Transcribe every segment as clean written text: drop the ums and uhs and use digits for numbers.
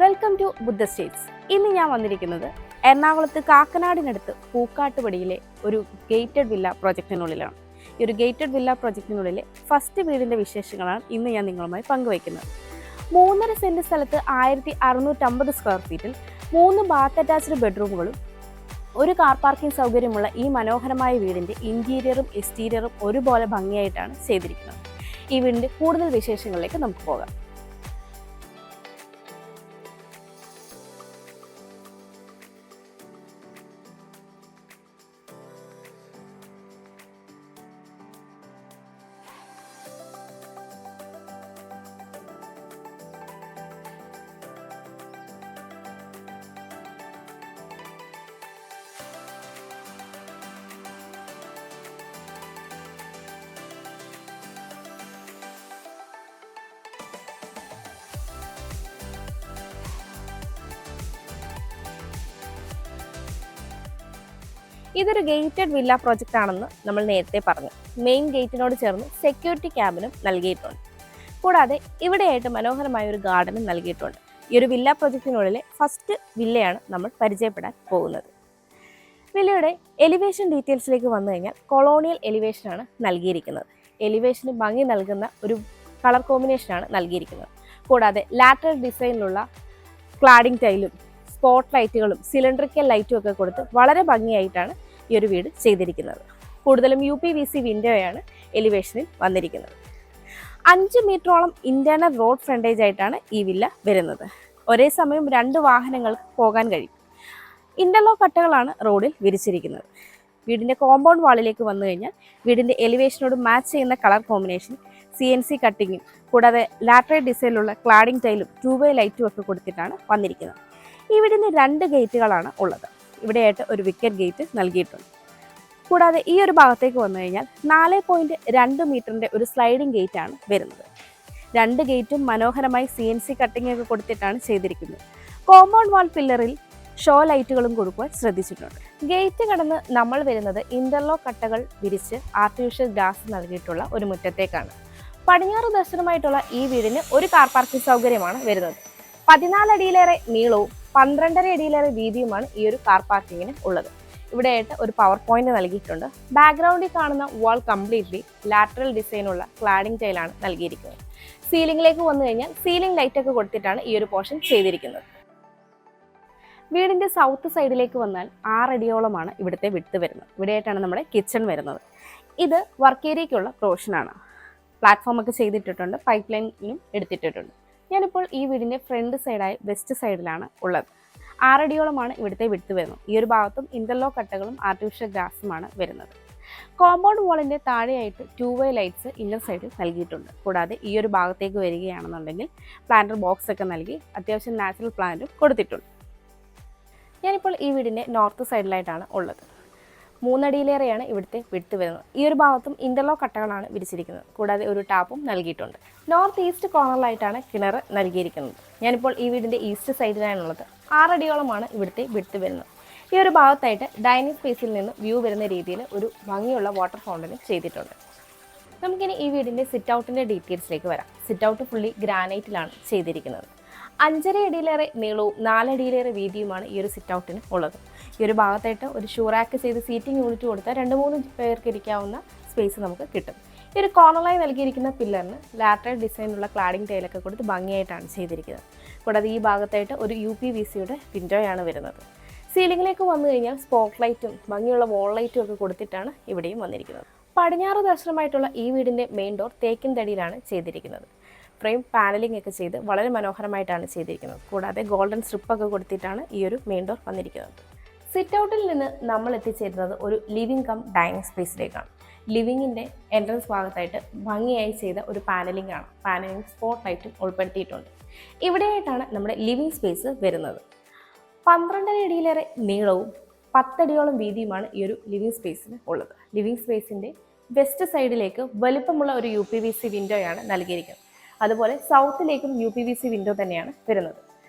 Welcome to Buddha States. ഇന്ന് ഞാൻ വന്നിരിക്കുന്നത് എറണാകുളത്ത് കാക്കനാടിനടുത്ത് പൂക്കാട്ടുപടിയിലെ ഒരു ഗേറ്റഡ് വില്ല പ്രോജക്റ്റിനുള്ളിലാണ്. ഈ ഒരു ഗേറ്റഡ് വില്ല പ്രോജക്റ്റിനുള്ളിലെ ഫസ്റ്റ് വീടിൻ്റെ വിശേഷങ്ങളാണ് ഇന്ന് ഞാൻ നിങ്ങളുമായി പങ്കുവയ്ക്കുന്നത്. 3.5 സെൻറ്റ് സ്ഥലത്ത് 1650 സ്ക്വയർ ഫീറ്റിൽ 3 ബാത്ത് അറ്റാച്ച്ഡ് ബെഡ്റൂമുകളും ഒരു കാർ പാർക്കിംഗ് സൗകര്യമുള്ള ഈ മനോഹരമായ വീടിൻ്റെ ഇൻറ്റീരിയറും എക്സ്റ്റീരിയറും ഒരുപോലെ ഭംഗിയായിട്ടാണ് ചെയ്തിരിക്കുന്നത്. ഈ വീടിൻ്റെ കൂടുതൽ വിശേഷങ്ങളിലേക്ക് നമുക്ക് പോകാം. ഇതൊരു ഗേറ്റഡ് വില്ല പ്രോജക്റ്റ് ആണെന്ന് നമ്മൾ നേരത്തെ പറഞ്ഞു. മെയിൻ ഗേറ്റിനോട് ചേർന്ന് സെക്യൂരിറ്റി ക്യാബിനും നൽകിയിട്ടുണ്ട്. കൂടാതെ ഇവിടെയായിട്ട് മനോഹരമായ ഒരു ഗാർഡനും നൽകിയിട്ടുണ്ട്. ഈ ഒരു വില്ല പ്രോജക്റ്റിനുള്ളിലെ ഫസ്റ്റ് വില്ലയാണ് നമ്മൾ പരിചയപ്പെടാൻ പോകുന്നത്. വില്ലയുടെ എലിവേഷൻ ഡീറ്റെയിൽസിലേക്ക് വന്നു കഴിഞ്ഞാൽ കൊളോണിയൽ എലിവേഷനാണ് നൽകിയിരിക്കുന്നത്. എലിവേഷന് ഭംഗി നൽകുന്ന ഒരു കളർ കോമ്പിനേഷനാണ് നൽകിയിരിക്കുന്നത്. കൂടാതെ ലാറ്ററൽ ഡിസൈനിലുള്ള ക്ലാഡിംഗ് ടൈലും സ്പോട്ട് ലൈറ്റുകളും സിലിണ്ടറിക്കൽ ലൈറ്റും ഒക്കെ കൊടുത്ത് വളരെ ഭംഗിയായിട്ടാണ് ഈ ഒരു വീട് ചെയ്തിരിക്കുന്നത്. കൂടുതലും UPVC വിൻഡോയാണ് എലിവേഷനിൽ വന്നിരിക്കുന്നത്. 5 മീറ്ററോളം ഇന്റേണൽ റോഡ് ഫ്രണ്ടേജ് ആയിട്ടാണ് ഈ വില്ല വരുന്നത്. ഒരേ സമയം 2 വാഹനങ്ങൾക്ക് പോകാൻ കഴിയും. ഇന്റർലോക്ക് കട്ടകളാണ് റോഡിൽ വിരിച്ചിരിക്കുന്നത്. വീടിൻ്റെ കോമ്പൗണ്ട് വാളിലേക്ക് വന്നു കഴിഞ്ഞാൽ വീടിൻ്റെ എലിവേഷനോട് മാച്ച് ചെയ്യുന്ന കളർ കോമ്പിനേഷൻ CNC കട്ടിങ്ങും കൂടാതെ ലാറ്ററൽ ഡിസൈനിലുള്ള ക്ലാഡിംഗ് ടൈലും 2-way ലൈറ്റും ഒക്കെ കൊടുത്തിട്ടാണ് വന്നിരിക്കുന്നത്. ഈ വീടിന് 2 ഗേറ്റുകളാണ് ഉള്ളത്. ഇവിടെയായിട്ട് ഒരു വിക്കറ്റ് ഗേറ്റ് നൽകിയിട്ടുണ്ട്. കൂടാതെ ഈ ഒരു ഭാഗത്തേക്ക് വന്നു കഴിഞ്ഞാൽ 4.2 മീറ്ററിൻ്റെ ഒരു സ്ലൈഡിംഗ് ഗേറ്റാണ് വരുന്നത്. 2 ഗേറ്റും മനോഹരമായി CNC കട്ടിംഗ് ഒക്കെ കൊടുത്തിട്ടാണ് ചെയ്തിരിക്കുന്നത്. കോമ്പൗണ്ട് വാൾ പില്ലറിൽ ഷോ ലൈറ്റുകളും കൊടുക്കുവാൻ ശ്രദ്ധിച്ചിട്ടുണ്ട്. ഗേറ്റ് കടന്ന് നമ്മൾ വരുന്നത് ഇന്റർലോക്ക് കട്ടകൾ വിരിച്ച് ആർട്ടിഫിഷ്യൽ ഗ്രാസ് നൽകിയിട്ടുള്ള ഒരു മുറ്റത്തേക്കാണ്. പടിഞ്ഞാറ് ദർശനമായിട്ടുള്ള ഈ വീടിന് ഒരു കാർ പാർക്കിംഗ് സൗകര്യമാണ് വരുന്നത്. 14 അടിയിലേറെ നീളവും 12.5 അടിയിലേറെ വീതിയുമാണ് ഈ ഒരു കാർ പാർക്കിങ്ങിന് ഉള്ളത്. ഇവിടെയായിട്ട് ഒരു പവർ പോയിന്റ് നൽകിയിട്ടുണ്ട്. ബാക്ക്ഗ്രൗണ്ടിൽ കാണുന്ന വാൾ കംപ്ലീറ്റ്ലി ലാറ്ററൽ ഡിസൈനുള്ള ക്ലാഡിംഗ് ടൈലാണ് നൽകിയിരിക്കുന്നത്. സീലിംഗിലേക്ക് വന്നു കഴിഞ്ഞാൽ സീലിംഗ് ലൈറ്റ് ഒക്കെ കൊടുത്തിട്ടാണ് ഈ ഒരു പോർഷൻ ചെയ്തിരിക്കുന്നത്. വീടിന്റെ സൗത്ത് സൈഡിലേക്ക് വന്നാൽ 6 അടിയോളമാണ് ഇവിടുത്തെ വിഡ്ത് വരുന്നത്. ഇവിടെയായിട്ടാണ് നമ്മുടെ കിച്ചൺ വരുന്നത്. ഇത് വർക്ക് ഏരിയയ്ക്കുള്ള പ്രൊവിഷനാണ്. പ്ലാറ്റ്ഫോം ഒക്കെ ചെയ്തിട്ടിട്ടുണ്ട്, പൈപ്പ് ലൈനും എടുത്തിട്ടിട്ടുണ്ട്. ഞാനിപ്പോൾ ഈ വീടിൻ്റെ ഫ്രണ്ട് സൈഡായി വെസ്റ്റ് സൈഡിലാണ് ഉള്ളത്. 6 അടിയോളമാണ് ഇവിടുത്തെ വിഡ്ത് വരുന്നത്. ഈ ഒരു ഭാഗത്തും ഇന്റർലോക്ക് കട്ടകളും ആർട്ടിഫിഷ്യൽ ഗ്രാസുമാണ് വരുന്നത്. കോമ്പൗണ്ട് വാളിൻ്റെ താഴെയായിട്ട് 2-way ലൈറ്റ്സ് ഇന്നർ സൈഡിൽ നൽകിയിട്ടുണ്ട്. കൂടാതെ ഈ ഒരു ഭാഗത്തേക്ക് വരികയാണെന്നുണ്ടെങ്കിൽ പ്ലാന്റർ ബോക്സ് ഒക്കെ നൽകി അത്യാവശ്യം നാച്ചുറൽ പ്ലാന്റും കൊടുത്തിട്ടുണ്ട്. ഞാനിപ്പോൾ ഈ വീടിൻ്റെ നോർത്ത് സൈഡിലായിട്ടാണ് ഉള്ളത്. 3 അടിയിലേറെയാണ് ഇവിടുത്തെ വിഡ്ത് വരുന്നത്. ഈ ഒരു ഭാഗത്തും ഇന്റർലോക്ക് കട്ടകളാണ് വിരിച്ചിരിക്കുന്നത്. കൂടാതെ ഒരു ടാപ്പും നൽകിയിട്ടുണ്ട്. നോർത്ത് ഈസ്റ്റ് കോർണറിലായിട്ടാണ് കിണർ നൽകിയിരിക്കുന്നത്. ഞാനിപ്പോൾ ഈ വീടിൻ്റെ ഈസ്റ്റ് സൈഡിലാണുള്ളത്. 6 അടിയോളമാണ് ഇവിടുത്തെ വിഡ്ത് വരുന്നത്. ഈ ഒരു ഭാഗത്തായിട്ട് ഡൈനിങ് സ്പേസിൽ നിന്ന് വ്യൂ വരുന്ന രീതിയിൽ ഒരു ഭംഗിയുള്ള വാട്ടർ ഫൗണ്ടനും ചെയ്തിട്ടുണ്ട്. നമുക്കിനി ഈ വീടിൻ്റെ സിറ്റ് ഔട്ടിൻ്റെ ഡീറ്റെയിൽസിലേക്ക് വരാം. സിറ്റ് ഔട്ട് ഫുള്ളി ഗ്രാനൈറ്റിലാണ് ചെയ്തിരിക്കുന്നത്. 5.5 അടിയിലേറെ നീളവും 4 അടിയിലേറെ വീതിയുമാണ് ഈ ഒരു സിറ്റ് ഔട്ടിന് ഉള്ളത്. ഈ ഒരു ഭാഗത്തായിട്ട് ഒരു ഷൂറാക്ക് ചെയ്ത് സീറ്റിംഗ് യൂണിറ്റ് കൊടുത്താൽ 2-3 പേർക്ക് ഇരിക്കാവുന്ന സ്പേസ് നമുക്ക് കിട്ടും. ഈ ഒരു കോർണറായി നൽകിയിരിക്കുന്ന പില്ലറിന് ലാറ്ററൽ ഡിസൈനുള്ള ക്ലാഡിംഗ് ടൈലൊക്കെ കൊടുത്ത് ഭംഗിയായിട്ടാണ് ചെയ്തിരിക്കുന്നത്. കൂടാതെ ഈ ഭാഗത്തായിട്ട് ഒരു UPVCയുടെ വിൻഡോയാണ് വരുന്നത്. സീലിംഗിലേക്ക് വന്നു കഴിഞ്ഞാൽ സ്പോട്ട് ലൈറ്റും ഭംഗിയുള്ള വോൾ ലൈറ്റും ഒക്കെ കൊടുത്തിട്ടാണ് ഇവിടെയും വന്നിരിക്കുന്നത്. പടിഞ്ഞാറ് ദർശനമായിട്ടുള്ള ഈ വീടിൻ്റെ മെയിൻ ഡോർ തേക്കിൻ തടിയിലാണ് ചെയ്തിരിക്കുന്നത്. ഫ്രെയിം പാനലിംഗ് ഒക്കെ ചെയ്ത് വളരെ മനോഹരമായിട്ടാണ് ചെയ്തിരിക്കുന്നത്. കൂടാതെ ഗോൾഡൻ സ്ട്രിപ്പൊക്കെ കൊടുത്തിട്ടാണ് ഈ ഒരു മെയിൻ ഡോർ വന്നിരിക്കുന്നത്. സിറ്റ് ഔട്ടിൽ നിന്ന് നമ്മൾ എത്തിച്ചേരുന്നത് ഒരു ലിവിംഗ് കം ഡൈനിങ് സ്പേസിലേക്കാണ്. ലിവിങ്ങിൻ്റെ എൻട്രൻസ് ഭാഗത്തായിട്ട് ഭംഗിയായി ചെയ്ത ഒരു പാനലിംഗ് ആണ്. പാനലിംഗ് സ്പോട്ട് ലൈറ്റും ഉൾപ്പെടുത്തിയിട്ടുണ്ട്. ഇവിടെയായിട്ടാണ് നമ്മുടെ ലിവിംഗ് സ്പേസ് വരുന്നത്. 12.5 അടിയിലേറെ നീളവും 10 അടിയോളം വീതിയുമാണ് ഈ ഒരു ലിവിംഗ് സ്പേസിന് ഉള്ളത്. ലിവിംഗ് സ്പേസിൻ്റെ വെസ്റ്റ് സൈഡിലേക്ക് വലിപ്പമുള്ള ഒരു UPVC വിൻഡോയാണ് നൽകിയിരിക്കുന്നത്. അതുപോലെ സൗത്തിലേക്കും UPVC വിൻഡോ തന്നെയാണ് വരുന്നത്.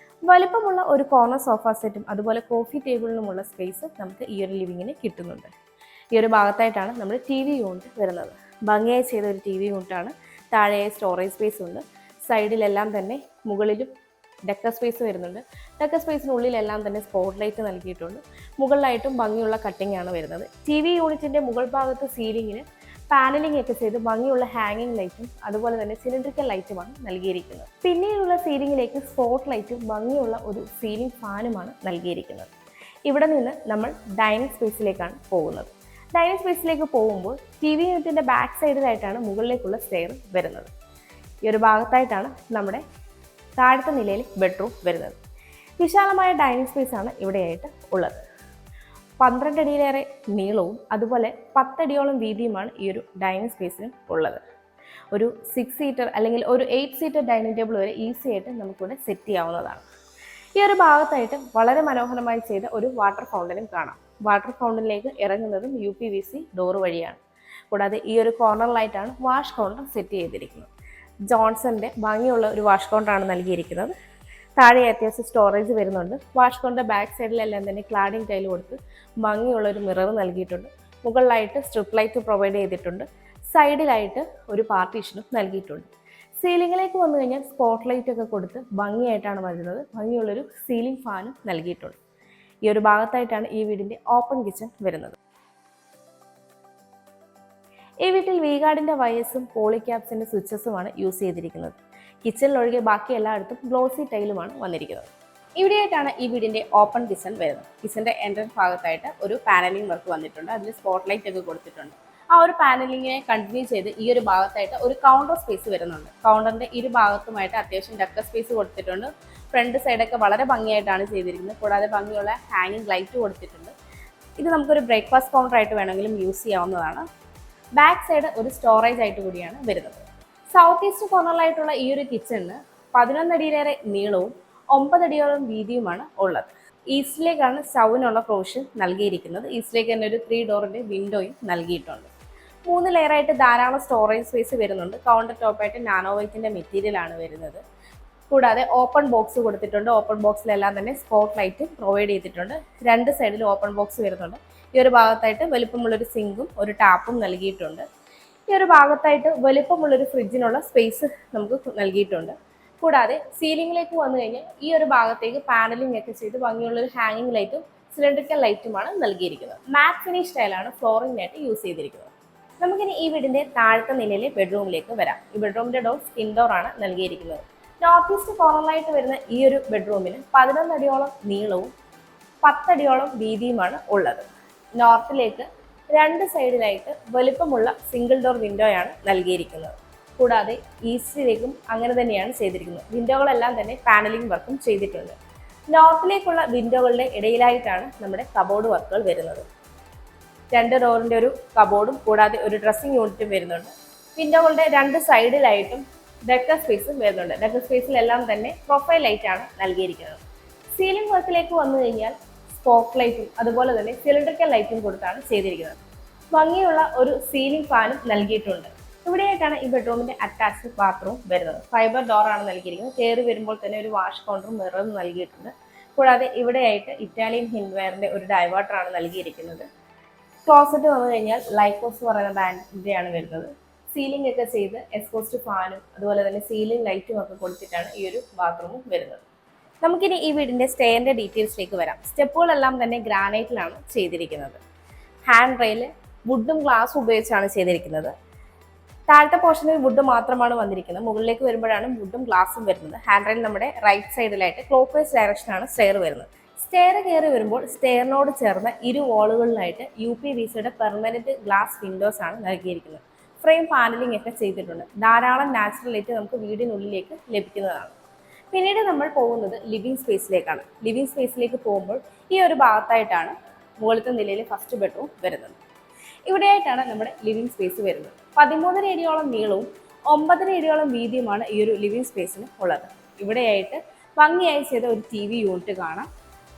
വലിപ്പമുള്ള ഒരു കോർണർ സോഫ സെറ്റും അതുപോലെ കോഫി ടേബിളിനുമുള്ള സ്പേസ് നമുക്ക് ഈ ഒരു ലിവിങ്ങിന് കിട്ടുന്നുണ്ട്. ഈ ഒരു ഭാഗത്തായിട്ടാണ് നമ്മൾ TV യൂണിറ്റ് വരുന്നത്. ഭംഗിയായി ചെയ്ത ഒരു TV യൂണിറ്റാണ്. താഴെ സ്റ്റോറേജ് സ്പേസ് ഉണ്ട്. സൈഡിലെല്ലാം തന്നെ മുകളിലും ഡെക്കർ സ്പേസ് വരുന്നുണ്ട്. ഡെക്കർ സ്പേസിനുള്ളിലെല്ലാം തന്നെ സ്പോട്ട് ലൈറ്റ് നൽകിയിട്ടുണ്ട്. മുകളിലായിട്ടും ഭംഗിയുള്ള കട്ടിംഗ് ആണ് വരുന്നത്. TV യൂണിറ്റിൻ്റെ മുകൾ ഭാഗത്ത് സീലിങ്ങിന് പാനലിംഗ് ഒക്കെ ചെയ്ത് ഭംഗിയുള്ള ഹാങ്ങിങ് ലൈറ്റും അതുപോലെ തന്നെ സിലിണ്ടറിക്കൽ ലൈറ്റുമാണ് നൽകിയിരിക്കുന്നത്. പിന്നീടുള്ള സീലിംഗിലേക്ക് സ്പോട്ട് ലൈറ്റും ഭംഗിയുള്ള ഒരു സീലിംഗ് ഫാനുമാണ് നൽകിയിരിക്കുന്നത്. ഇവിടെ നിന്ന് നമ്മൾ ഡൈനിങ് സ്പേസിലേക്കാണ് പോകുന്നത്. ഡൈനിങ് സ്പേസിലേക്ക് പോകുമ്പോൾ TV യൂണിറ്റിൻ്റെ ബാക്ക് സൈഡിലായിട്ടാണ് മുകളിലേക്കുള്ള സ്റ്റെയർ വരുന്നത്. ഈ ഒരു ഭാഗത്തായിട്ടാണ് നമ്മുടെ താഴത്തെ നിലയിൽ ബെഡ്റൂം വരുന്നത്. വിശാലമായ ഡൈനിങ് സ്പേസ് ആണ് ഇവിടെയായിട്ട് ഉള്ളത്. 12 അടിയിലേറെ നീളവും അതുപോലെ 10 അടിയോളം വീതിയുമാണ് ഈ ഒരു ഡൈനിങ് സ്പേസിനും ഉള്ളത്. ഒരു 6 സീറ്റർ അല്ലെങ്കിൽ ഒരു 8 സീറ്റർ ഡൈനിങ് ടേബിൾ വരെ ഈസി ആയിട്ട് നമുക്കിവിടെ സെറ്റ് ചെയ്യാവുന്നതാണ്. ഈ ഒരു ഭാഗത്തായിട്ട് വളരെ മനോഹരമായി ചെയ്ത ഒരു വാട്ടർ ഫൗണ്ടനും കാണാം. വാട്ടർ ഫൗണ്ടനിലേക്ക് ഇറങ്ങുന്നതും UPVC ഡോർ വഴിയാണ്. കൂടാതെ ഈ ഒരു കോർണറിലായിട്ടാണ് വാഷ് കൗണ്ടർ സെറ്റ് ചെയ്തിരിക്കുന്നത്. ജോൺസന്റെ ഭംഗിയുള്ള ഒരു വാഷ് കൗണ്ടറാണ് നൽകിയിരിക്കുന്നത്. താഴെ അത്യാവശ്യം സ്റ്റോറേജ് വരുന്നുണ്ട്. വാഷ് കൗണ്ടർ ബാക്ക് സൈഡിലെല്ലാം തന്നെ ക്ലാഡിംഗ് ടൈൽ കൊടുത്ത് ഭംഗിയുള്ള ഒരു മിറർ നൽകിയിട്ടുണ്ട്. മുകളിലായിട്ട് സ്ട്രിപ്പ് ലൈറ്റ് പ്രൊവൈഡ് ചെയ്തിട്ടുണ്ട്. സൈഡിലായിട്ട് ഒരു പാർട്ടീഷനും നൽകിയിട്ടുണ്ട്. സീലിംഗിലേക്ക് വന്നു കഴിഞ്ഞാൽ സ്പോട്ട് ലൈറ്റ് ഒക്കെ കൊടുത്ത് ഭംഗിയായിട്ടാണ് വരുന്നത്. ഭംഗിയുള്ളൊരു സീലിംഗ് ഫാനും നൽകിയിട്ടുണ്ട്. ഈ ഒരു ഭാഗത്തായിട്ടാണ് ഈ വീടിൻ്റെ ഓപ്പൺ കിച്ചൺ വരുന്നത്. ഈ വീട്ടിൽ V-ഗാർഡിൻ്റെ വയസ്സും പോളിക്യാപ്സിൻ്റെ സ്വിച്ചസുമാണ് യൂസ് ചെയ്തിരിക്കുന്നത്. കിച്ചണിലൊഴികെ ബാക്കി എല്ലായിടത്തും ഗ്ലോസി ടൈലുമാണ് വന്നിരിക്കുന്നത്. ഇവിടെയായിട്ടാണ് ഈ വീടിൻ്റെ ഓപ്പൺ കിച്ചൺ വരുന്നത്. കിച്ചൻ്റെ എൻട്രൻസ് ഭാഗത്തായിട്ട് ഒരു പാനലിംഗ് വർക്ക് വന്നിട്ടുണ്ട്. അതിൽ സ്പോട്ട് ലൈറ്റ് ഒക്കെ കൊടുത്തിട്ടുണ്ട്. ആ ഒരു പാനലിങ്ങിനെ കണ്ടിന്യൂ ചെയ്ത് ഈ ഒരു ഭാഗത്തായിട്ട് ഒരു കൗണ്ടർ സ്പേസ് വരുന്നുണ്ട്. കൗണ്ടറിൻ്റെ ഇരു ഭാഗത്തുമായിട്ട് അത്യാവശ്യം ഡെക്കർ സ്പേസ് കൊടുത്തിട്ടുണ്ട്. ഫ്രണ്ട് സൈഡൊക്കെ വളരെ ഭംഗിയായിട്ടാണ് ചെയ്തിരിക്കുന്നത്. കൂടാതെ ഭംഗിയുള്ള ഹാങ്ങിങ് ലൈറ്റ് കൊടുത്തിട്ടുണ്ട്. ഇത് നമുക്കൊരു ബ്രേക്ക്ഫാസ്റ്റ് കൗണ്ടർ ആയിട്ട് വേണമെങ്കിലും യൂസ് ചെയ്യാവുന്നതാണ്. ബാക്ക് സൈഡ് ഒരു സ്റ്റോറേജ് ആയിട്ട് കൂടിയാണ് വരുന്നത്. സൗത്ത് ഈസ്റ്റ് കോർണറിലായിട്ടുള്ള ഈ ഒരു കിച്ചണിന് 11 അടിയിലേറെ നീളവും 9 അടിയോളം വീതിയുമാണ് ഉള്ളത്. ഈസ്റ്റിലേക്കാണ് സ്റ്റൗവിനുള്ള പ്രൊവിഷൻ നൽകിയിരിക്കുന്നത്. ഈസ്റ്റിലേക്ക് തന്നെ ഒരു 3 ഡോറിൻ്റെ വിൻഡോയും നൽകിയിട്ടുണ്ട്. 3 ലെയറായിട്ട് ധാരാളം സ്റ്റോറേജ് സ്പേസ് വരുന്നുണ്ട്. കൗണ്ടർ ടോപ്പായിട്ട് നാനോ വൈറ്റിൻ്റെ മെറ്റീരിയലാണ് വരുന്നത്. കൂടാതെ ഓപ്പൺ ബോക്സ് കൊടുത്തിട്ടുണ്ട്. ഓപ്പൺ ബോക്സിലെല്ലാം തന്നെ സ്പോട്ട് ലൈറ്റ് പ്രൊവൈഡ് ചെയ്തിട്ടുണ്ട്. 2 സൈഡിലും ഓപ്പൺ ബോക്സ് വരുന്നുണ്ട്. ഈ ഒരു ഭാഗത്തായിട്ട് വലിപ്പമുള്ളൊരു സിങ്കും ഒരു ടാപ്പും നൽകിയിട്ടുണ്ട്. ഈ ഒരു ഭാഗത്തായിട്ട് വലിപ്പമുള്ളൊരു ഫ്രിഡ്ജിനുള്ള സ്പേസ് നമുക്ക് നൽകിയിട്ടുണ്ട്. കൂടാതെ സീലിംഗിലേക്ക് വന്നു കഴിഞ്ഞാൽ ഈ ഒരു ഭാഗത്തേക്ക് പാനലിംഗ് ഒക്കെ ചെയ്ത് ഭംഗിയുള്ളൊരു ഹാങ്ങിങ് ലൈറ്റും സിലിണ്ടറിക്കൽ ലൈറ്റുമാണ് നൽകിയിരിക്കുന്നത്. മാറ്റ് ഫിനിഷ് ടൈലാണ് ഫ്ലോറിംഗിനായിട്ട് യൂസ് ചെയ്തിരിക്കുന്നത്. നമുക്കിനി ഈ വീടിൻ്റെ താഴത്തെ നിലയിലെ ബെഡ്റൂമിലേക്ക് വരാം. ഈ ബെഡ്റൂമിൻ്റെ ഡോർ സ്കിൻ ഡോർ ആണ് നൽകിയിരിക്കുന്നത്. നോർത്ത് ഈസ്റ്റ് കോർണറിലായിട്ട് വരുന്ന ഈ ഒരു ബെഡ്റൂമിന് 11 അടിയോളം നീളവും 10 അടിയോളം വീതിയുമാണ് ഉള്ളത്. നോർത്തിലേക്ക് 2 സൈഡിലായിട്ട് വലുപ്പമുള്ള സിംഗിൾ ഡോർ വിൻഡോയാണ് നൽകിയിരിക്കുന്നത്. കൂടാതെ ഈസ്റ്റിലേക്കും അങ്ങനെ തന്നെയാണ് ചെയ്തിരിക്കുന്നത്. വിൻഡോകളെല്ലാം തന്നെ പാനലിംഗ് വർക്കും ചെയ്തിട്ടുണ്ട്. നോർത്തിലേക്കുള്ള വിൻഡോകളുടെ ഇടയിലായിട്ടാണ് നമ്മുടെ കബോർഡ് വർക്കുകൾ വരുന്നത്. 2 ഡോറിൻ്റെ ഒരു കബോർഡും കൂടാതെ ഒരു ഡ്രസ്സിംഗ് യൂണിറ്റും വരുന്നുണ്ട്. വിൻഡോകളുടെ 2 സൈഡിലായിട്ടും ഡെക്കർ സ്പേസും വരുന്നുണ്ട്. ഡെക്കർ സ്പേസിലെല്ലാം തന്നെ പ്രൊഫൈൽ ലൈറ്റാണ് നൽകിയിരിക്കുന്നത്. സീലിംഗ് വർക്കിലേക്ക് വന്നു കഴിഞ്ഞാൽ സ്പോട്ട് ലൈറ്റും അതുപോലെ തന്നെ സിലിണ്ടറിക്കൽ ലൈറ്റും കൊടുത്താണ് ചെയ്തിരിക്കുന്നത്. ഭംഗിയുള്ള ഒരു സീലിംഗ് ഫാനും നൽകിയിട്ടുണ്ട്. ഇവിടെയായിട്ടാണ് ഈ ബെഡ്റൂമിൻ്റെ അറ്റാച്ച്ഡ് ബാത്റൂം വരുന്നത്. ഫൈബർ ഡോറാണ് നൽകിയിരിക്കുന്നത്. കയറി വരുമ്പോൾ തന്നെ ഒരു വാഷ് കൗണ്ടറും മിററും നൽകിയിട്ടുണ്ട്. കൂടാതെ ഇവിടെയായിട്ട് ഇറ്റാലിയൻ ഹിൻവെയറിൻ്റെ ഒരു ഡൈവേർട്ടറാണ് നൽകിയിരിക്കുന്നത്. ക്ലോസറ്റ് വന്നു കഴിഞ്ഞാൽ ലൈക്കോസ് എന്ന് പറയുന്ന ബ്രാൻഡിൻ്റെയാണ് വരുന്നത്. സീലിംഗ് ഒക്കെ ചെയ്ത് എക്സ്പോസ്റ്റ് ഫാനും അതുപോലെ തന്നെ സീലിംഗ് ലൈറ്റും ഒക്കെ കൊടുത്തിട്ടാണ് ഈ ഒരു ബാത്റൂമും വരുന്നത്. നമുക്കിനി ഈ വീടിൻ്റെ സ്റ്റെയറിൻ്റെ ഡീറ്റെയിൽസിലേക്ക് വരാം. സ്റ്റെപ്പുകളെല്ലാം തന്നെ ഗ്രാനൈറ്റിലാണ് ചെയ്തിരിക്കുന്നത്. ഹാൻഡ് റെയിൽ വുഡും ഗ്ലാസും ഉപയോഗിച്ചാണ് ചെയ്തിരിക്കുന്നത്. താഴത്തെ പോർഷനിൽ വുഡ് മാത്രമാണ് വന്നിരിക്കുന്നത്. മുകളിലേക്ക് വരുമ്പോഴാണ് വുഡും ഗ്ലാസും വരുന്നത്. ഹാൻഡ് റെയിൽ നമ്മുടെ റൈറ്റ് സൈഡിലായിട്ട് ക്ലോക്ക് വൈസ് ഡയറക്ഷനാണ് സ്റ്റെയർ വരുന്നത്. സ്റ്റെയർ കയറി വരുമ്പോൾ സ്റ്റെയറിനോട് ചേർന്ന ഇരു വാളുകളിലായിട്ട് UPVCയുടെ പെർമനന്റ് ഗ്ലാസ് വിൻഡോസ് ആണ് നൽകിയിരിക്കുന്നത്. ഫ്രെയിം പാനലിംഗ് ഒക്കെ ചെയ്തിട്ടുണ്ട്. ധാരാളം നാച്ചുറൽ ലൈറ്റ് നമുക്ക് വീടിനുള്ളിലേക്ക് ലഭിക്കുന്നതാണ്. പിന്നീട് നമ്മൾ പോകുന്നത് ലിവിങ് സ്പേസിലേക്കാണ്. ലിവിങ് സ്പേസിലേക്ക് പോകുമ്പോൾ ഈ ഒരു ഭാഗത്തായിട്ടാണ് മുകളിലത്തെ നിലയിൽ ഫസ്റ്റ് ബെഡ്റൂം വരുന്നത്. ഇവിടെയായിട്ടാണ് നമ്മുടെ ലിവിങ് സ്പേസ് വരുന്നത്. 13 അടിയോളം നീളവും 9 അടിയോളം വീതിയുമാണ് ഈ ഒരു ലിവിങ് സ്പേസിന് ഉള്ളത്. ഇവിടെയായിട്ട് ഭംഗിയായി ചെയ്ത ഒരു TV യൂണിറ്റ് കാണാം.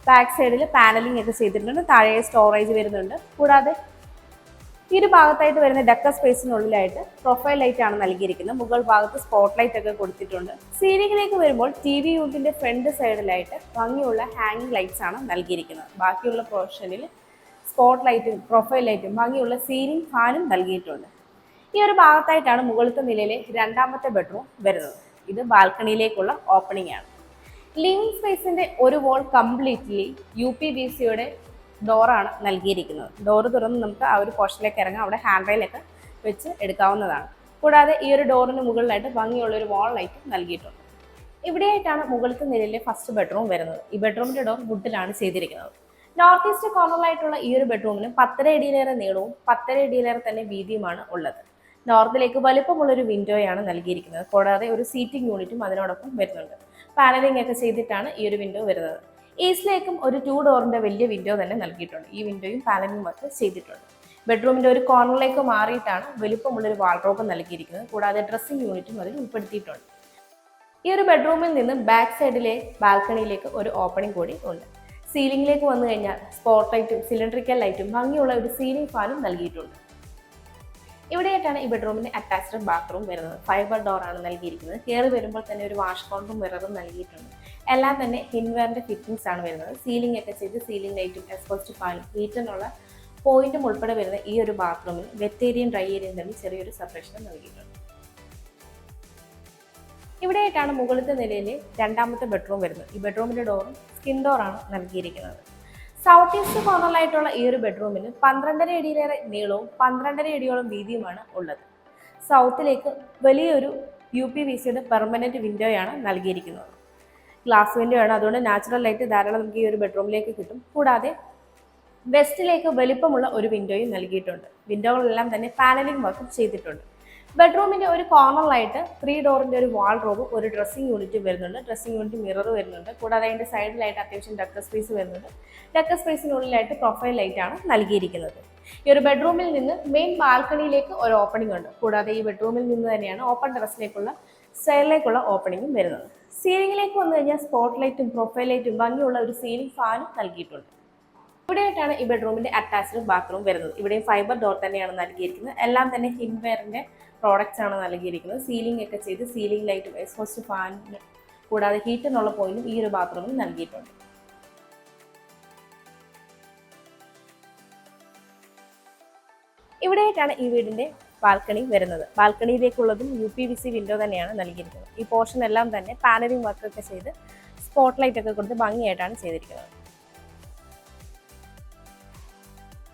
ബാക്ക് സൈഡിൽ പാനലിംഗ് ഒക്കെ ചെയ്തിട്ടുണ്ട്. താഴെ സ്റ്റോറേജ് വരുന്നുണ്ട്. കൂടാതെ ഈ ഒരു ഭാഗത്തായിട്ട് വരുന്ന ഡെക്കർ സ്പേസിനുള്ളിലായിട്ട് പ്രൊഫൈൽ ലൈറ്റ് ആണ് നൽകിയിരിക്കുന്നത്. മുകൾ ഭാഗത്ത് സ്പോട്ട് ലൈറ്റ് ഒക്കെ കൊടുത്തിട്ടുണ്ട്. സീലിംഗിലേക്ക് വരുമ്പോൾ TV യൂണിറ്റിന്റെ ഫ്രണ്ട് സൈഡിലായിട്ട് ഭംഗിയുള്ള ഹാങ്ങിങ് ലൈറ്റ്സ് ആണ് നൽകിയിരിക്കുന്നത്. ബാക്കിയുള്ള പോർഷനിൽ സ്പോട്ട് ലൈറ്റും പ്രൊഫൈൽ ലൈറ്റും ഭംഗിയുള്ള സീലിംഗ് ഫാനും നൽകിയിട്ടുണ്ട്. ഈ ഒരു ഭാഗത്തായിട്ടാണ് മുകളിലത്തെ നിലയിലെ രണ്ടാമത്തെ ബെഡ്റൂം വരുന്നത്. ഇത് ബാൽക്കണിയിലേക്കുള്ള ഓപ്പണിംഗ് ആണ്. ലിവിംഗ് സ്പേസിന്റെ ഒരു വോൾ കംപ്ലീറ്റ്ലി UPVCയുടെ ഡോറാണ് നൽകിയിരിക്കുന്നത്. ഡോറ് തുറന്ന് നമുക്ക് ആ ഒരു പോർഷനിലേക്ക് ഇറങ്ങാം. അവിടെ ഹാൻഡ് റെയിലൊക്കെ വെച്ച് എടുക്കാവുന്നതാണ്. കൂടാതെ ഈ ഒരു ഡോറിന് മുകളിലായിട്ട് ഭംഗിയുള്ള ഒരു വാൾ ലൈറ്റ് നൽകിയിട്ടുണ്ട്. ഇവിടെയായിട്ടാണ് മുകളിലത്തെ നിലയിലെ ഫസ്റ്റ് ബെഡ്റൂം വരുന്നത്. ഈ ബെഡ്റൂമിന്റെ ഡോർ വുഡിലാണ് ചെയ്തിരിക്കുന്നത്. നോർത്ത് ഈസ്റ്റ് കോർണറിലായിട്ടുള്ള ഈ ഒരു ബെഡ്റൂമിന് 10.5 അടിയിലേറെ നീളവും 10.5 അടിയിലേറെ തന്നെ വീതിയുമാണ് ഉള്ളത്. നോർത്തിലേക്ക് വലിപ്പമുള്ളൊരു വിൻഡോയാണ് നൽകിയിരിക്കുന്നത്. കൂടാതെ ഒരു സീറ്റിംഗ് യൂണിറ്റും അതിനോടൊപ്പം വരുന്നുണ്ട്. പാനലിംഗ് ഒക്കെ ചെയ്തിട്ടാണ് ഈ ഒരു വിൻഡോ വരുന്നത്. ഈസ്റ്റിലേക്കും ഒരു 2 ഡോറിന്റെ വലിയ വിൻഡോ തന്നെ നൽകിയിട്ടുണ്ട്. ഈ വിൻഡോയും പാനലിംഗ് വർക്ക് ചെയ്തിട്ടുണ്ട്. ബെഡ്റൂമിന്റെ ഒരു കോർണറിലേക്ക് മാറിയിട്ടാണ് വലിപ്പമുള്ളൊരു വാൾഡ്രോബ് നൽകിയിരിക്കുന്നത്. കൂടാതെ ഡ്രസ്സിംഗ് യൂണിറ്റും അതിൽ ഉൾപ്പെടുത്തിയിട്ടുണ്ട്. ഈ ഒരു ബെഡ്റൂമിൽ നിന്ന് ബാക്ക് സൈഡിലെ ബാൽക്കണിയിലേക്ക് ഒരു ഓപ്പണിംഗ് കൂടി ഉണ്ട്. സീലിംഗിലേക്ക് വന്നു കഴിഞ്ഞാൽ സ്പോട്ട് ലൈറ്റും സിലിണ്ടറിക്കൽ ലൈറ്റും ഭംഗിയുള്ള ഒരു സീലിംഗ് ഫാനും നൽകിയിട്ടുണ്ട്. ഇവിടെയായിട്ടാണ് ഈ ബെഡ്റൂമിന്റെ അറ്റാച്ച്ഡ് ബാത്റൂം വരുന്നത്. ഫൈബർ ഡോർ ആണ് നൽകിയിരിക്കുന്നത്. കയറി വരുമ്പോൾ തന്നെ ഒരു വാഷ് കൗണ്ടറും മിററും നൽകിയിട്ടുണ്ട്. എല്ലാം തന്നെ ഹിൻവെയറിന്റെ ഫിറ്റിംഗ്സ് ആണ് വരുന്നത്. സീലിംഗ് ഒക്കെ ചെയ്ത് സീലിംഗ് ലൈറ്റും എക്സ്പോസ്റ്റ് ഫാനും ഹീറ്ററിനുള്ള പോയിന്റും ഉൾപ്പെടെ വരുന്ന ഈ ഒരു ബാത്റൂമിൽ വെറ്റ് ഏരിയയും ഡ്രൈ ഏരിയയും തമ്മിൽ ചെറിയൊരു സെപ്പറേഷൻ നൽകിയിട്ടുണ്ട്. ഇവിടെയായിട്ടാണ് മുകളിലത്തെ നിലയിലെ രണ്ടാമത്തെ ബെഡ്റൂം വരുന്നത്. ഈ ബെഡ്റൂമിന്റെ ഡോറും സ്കിൻ ഡോറാണ് നൽകിയിരിക്കുന്നത്. സൗത്ത് ഈസ്റ്റ് കോർണറിലായിട്ടുള്ള ഈ ഒരു ബെഡ്റൂമിന് 12.5 അടിയിലേറെ നീളവും 12.5 അടിയോളം വീതിയുമാണ് ഉള്ളത്. സൗത്തിലേക്ക് വലിയൊരു UPVCയുടെ പെർമനന്റ് വിൻഡോയാണ് നൽകിയിരിക്കുന്നത്. ഗ്ലാസ് വിൻഡോ ആണ്, അതുകൊണ്ട് നാച്ചുറൽ ലൈറ്റ് ധാരാളം നമുക്ക് ഈ ഒരു ബെഡ്റൂമിലേക്ക് കിട്ടും. കൂടാതെ വെസ്റ്റിലേക്ക് വലിപ്പമുള്ള ഒരു വിൻഡോയും നൽകിയിട്ടുണ്ട്. വിൻഡോകളെല്ലാം തന്നെ പാനലിംഗ് വർക്കും ചെയ്തിട്ടുണ്ട്. ബെഡ്റൂമിന്റെ ഒരു കോർണറിലായിട്ട് 3 ഡോറിന്റെ ഒരു വാൾഡ്രോബ്, ഒരു ഡ്രസ്സിംഗ് യൂണിറ്റ് വരുന്നുണ്ട്. ഡ്രസ്സിംഗ് യൂണിറ്റ് മിറർ വരുന്നുണ്ട്. കൂടാതെ അതിന്റെ സൈഡിലായിട്ട് അത്യാവശ്യം ഡക്കർ സ്പേസ് വരുന്നുണ്ട്. ഡക്കർ സ്പേസിനുള്ളിലായിട്ട് പ്രൊഫൈൽ ലൈറ്റ് ആണ് നൽകിയിരിക്കുന്നത്. ഈ ഒരു ബെഡ്റൂമിൽ നിന്ന് മെയിൻ ബാൽക്കണിയിലേക്ക് ഒരു ഓപ്പണിംഗ് ഉണ്ട്. കൂടാതെ ഈ ബെഡ്റൂമിൽ നിന്ന് തന്നെയാണ് ഓപ്പൺ ടെറസിലേക്കുള്ള സ്റ്റെയറിലേക്കുള്ള ഓപ്പണിംഗും വരുന്നത്. സീലിംഗിലേക്ക് വന്നു കഴിഞ്ഞാൽ സ്പോട്ട് ലൈറ്റും പ്രൊഫൈൽ ലൈറ്റും ഭംഗിയുള്ള ഒരു സീലിംഗ് ഫാനും നൽകിയിട്ടുണ്ട്. ഇവിടെയായിട്ടാണ് ഈ ബെഡ്റൂമിന്റെ അറ്റാച്ച്ഡ് ബാത്റൂം വരുന്നത്. ഇവിടെയും ഫൈബർ ഡോർ തന്നെയാണ് നൽകിയിരിക്കുന്നത്. എല്ലാം തന്നെ ഹിൻവെയറിന്റെ പ്രോഡക്റ്റ്സ് ആണ് നൽകിയിരിക്കുന്നത്. സീലിംഗ് ഒക്കെ ചെയ്ത് സീലിംഗ് ലൈറ്റും എക്സ്പോസ്റ്റ് ഫാനും കൂടാതെ ഹീറ്ററിനുള്ള പോയിന്റും ഈ ഒരു ബാത്റൂമിൽ നൽകിയിട്ടുണ്ട്. ഇവിടെയായിട്ടാണ് ഈ വീടിന്റെ ബാൽക്കണി വരുന്നത്. ബാൽക്കണിയിലേക്കുള്ളതും UPVC വിൻഡോ തന്നെയാണ് നൽകിയിരിക്കുന്നത്. ഈ പോർഷൻ എല്ലാം തന്നെ പാനലിംഗ് വർക്കൊക്കെ ചെയ്ത് സ്പോട്ട് ലൈറ്റ് ഒക്കെ കൊടുത്ത് ഭംഗിയായിട്ടാണ് ചെയ്തിരിക്കുന്നത്.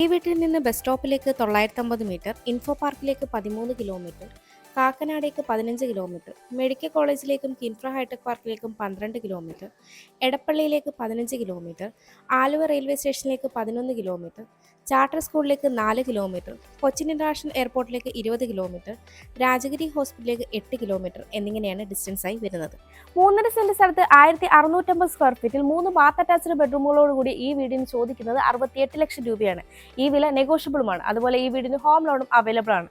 ഈ വീട്ടിൽ നിന്ന് ബസ് സ്റ്റോപ്പിലേക്ക് 950 മീറ്റർ, ഇൻഫോ പാർക്കിലേക്ക് 13 കിലോമീറ്റർ, കാക്കനാടേക്ക് 15 കിലോമീറ്റർ, മെഡിക്കൽ കോളേജിലേക്കും കിൻഫ്ര ഹൈടെക് പാർക്കിലേക്കും 12 കിലോമീറ്റർ, എടപ്പള്ളിയിലേക്ക് 15 കിലോമീറ്റർ, ആലുവ റെയിൽവേ സ്റ്റേഷനിലേക്ക് 11 കിലോമീറ്റർ, ചാർട്ടർ സ്കൂളിലേക്ക് 4 കിലോമീറ്റർ, കൊച്ചിൻ ഇന്റർനാഷണൽ എയർപോർട്ടിലേക്ക് 20 കിലോമീറ്റർ, രാജഗിരി ഹോസ്പിറ്റലിലേക്ക് 8 കിലോമീറ്റർ എന്നിങ്ങനെയാണ് ഡിസ്റ്റൻസ് ആയി വരുന്നത്. 3.5 സെന്റ് സ്ഥലത്ത് 1650 സ്ക്വയർ ഫീറ്റിൽ 3 ബാത്ത് അറ്റാച്ച്ഡ് ബെഡ്റൂമുകളോടുകൂടി ഈ വീടിന് ചോദിക്കുന്നത് 68 ലക്ഷം രൂപയാണ്. ഈ വില നെഗോഷ്യബിളുമാണ്. അതുപോലെ ഈ വീടിന് ഹോം ലോണും അവൈലബിൾ ആണ്.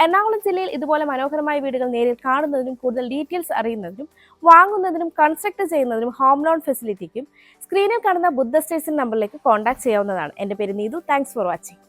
എറണാകുളം ജില്ലയിൽ ഇതുപോലെ മനോഹരമായ വീടുകൾ നേരിൽ കാണുന്നതിനും കൂടുതൽ ഡീറ്റെയിൽസ് അറിയുന്നതിനും വാങ്ങുന്നതിനും കൺസ്ട്രക്ട് ചെയ്യുന്നതിനും ഹോം ലോൺ ഫെസിലിറ്റിക്കും സ്ക്രീനിൽ കാണുന്ന ബുദ്ധ സ്റ്റേഷൻ നമ്പറിലേക്ക് കോൺടാക്ട് ചെയ്യാവുന്നതാണ്. എൻ്റെ പേര് നീതു. Thanks for watching.